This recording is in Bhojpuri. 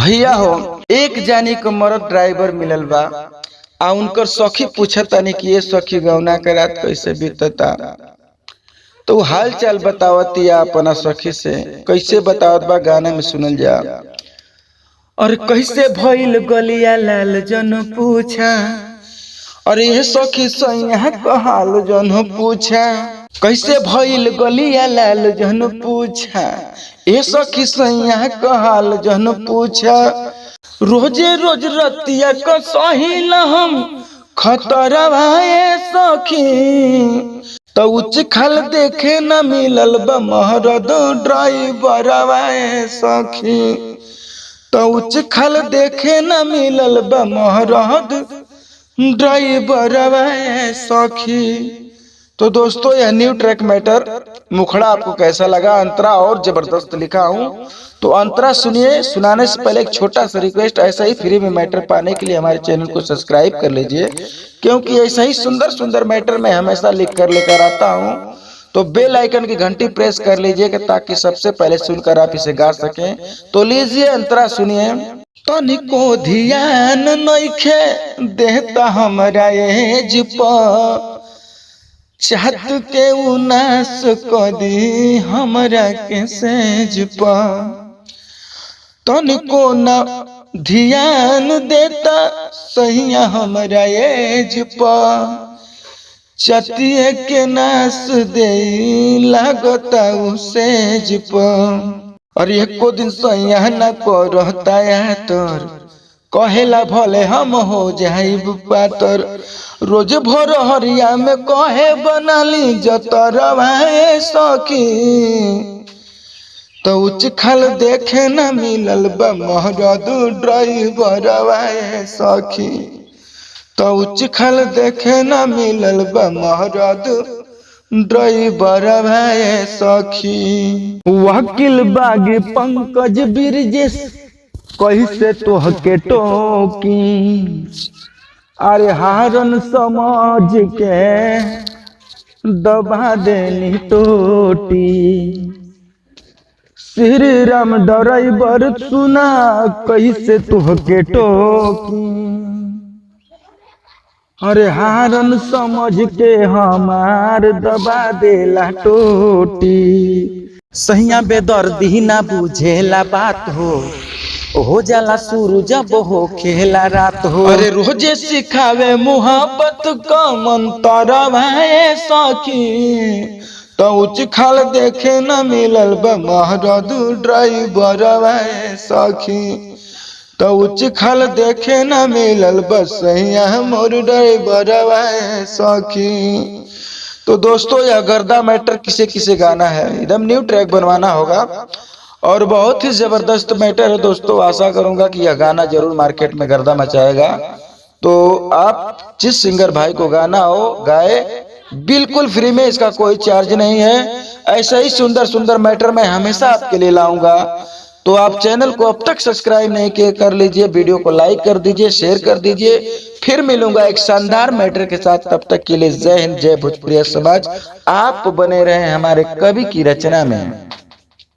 भैया हो एक जानी को मरद ड्राइवर मिलल बा आ उनकर सखी पूछतानी कि ये सखी गौना के रात कैसे बीतता। तो हाल चाल बतावती अपना सखी से कैसे बतावत बा गाना में सुनल जा। और कैसे भइल गलिया लाल जन पूछा, और ये सखी सैया का हाल जन पूछा। कैसे भइल गलिया लाल जन पूछा, ये सखी सैया का हाल जन पूछा। रोजे रोज रतिया का सहिल हम खतरवाए सखी, तो उच्च खल देखे न मिलल बा महरद ड्राइवर वाए सखी। तो उच्च खल देखे न मिलल बा महरद ड्राइवर वाए सखी। तो दोस्तों यह न्यू ट्रैक मैटर मुखड़ा आपको कैसा लगा? अंतरा और जबरदस्त लिखा हूँ, तो अंतरा सुनिए। सुनाने से पहले एक छोटा सा रिक्वेस्ट, ऐसा ही फ्री में मैटर पाने के लिए हमारे चैनल को सब्सक्राइब कर लीजिए, क्योंकि ऐसा ही सुंदर सुंदर मैटर मैं हमेशा लेकर आता हूँ। तो बेल आइकन की घंटी प्रेस कर लीजिएगा ताकि सबसे पहले सुनकर आप इसे गा सकें। तो लीजिए अंतरा सुनिए। तनिको ध्यान नइखे देता हमरा एज पर, चाहत के उनास कदी हमरा के सेज पर। तनिको न ध्यान देता सहिया हमरा एज पर, चतिए के नास दे लागता उसेज पर। और एको दिन सैया न करता या तोर, कहेला भले हम हो जाइब पातर। रोज भोर हरिया में कहे बनाली जतरवाए सखी, तो उच्च खल देखे न मिलल बा महरद ड्राइवर वाए सखी। तो उच्च खल देखे न मिलल बा महरद ड्राइवर वाए सखी। वकील बागी पंकज बिरजेश कैसे तोहके टोकी, अरे हारन समझ के दबा देनी टोटी। श्री राम ड्राइवर सुना कैसे तोहके टोकी, अरे हारन समझ के हमार दबा देला टोटी। सहिया बेदर्दी ना बुझेला बात हो जाला शुरू जब हो खेला रात हो। अरे रोजे सिखावे मुहब्बत का मंत्र वाए सखी, तो उच्च खल देखे न मिलल बा महरद ड्राइवर वाए सखी। तो उच्च खल देखे न मिलल बा सैया मोर ड्राइवर वाए सखी। तो दोस्तों यह गर्दा मैटर किसे किसे गाना है, एकदम न्यू ट्रैक बनवाना होगा और बहुत ही जबरदस्त मैटर है दोस्तों। आशा करूंगा कि यह गाना जरूर मार्केट में गर्दा मचाएगा। तो आप जिस सिंगर भाई को गाना हो गाए, बिल्कुल फ्री में, इसका कोई चार्ज नहीं है। ऐसा ही सुंदर सुंदर मैटर मैं हमेशा आपके लिए लाऊंगा। तो आप चैनल को अब तक सब्सक्राइब नहीं किए कर लीजिए, वीडियो को लाइक कर दीजिए, शेयर कर दीजिए। फिर मिलूंगा एक शानदार मैटर के साथ, तब तक के लिए जय हिंद, जय भोजपुरिया समाज। आप बने रहे हमारे कवि की रचना में।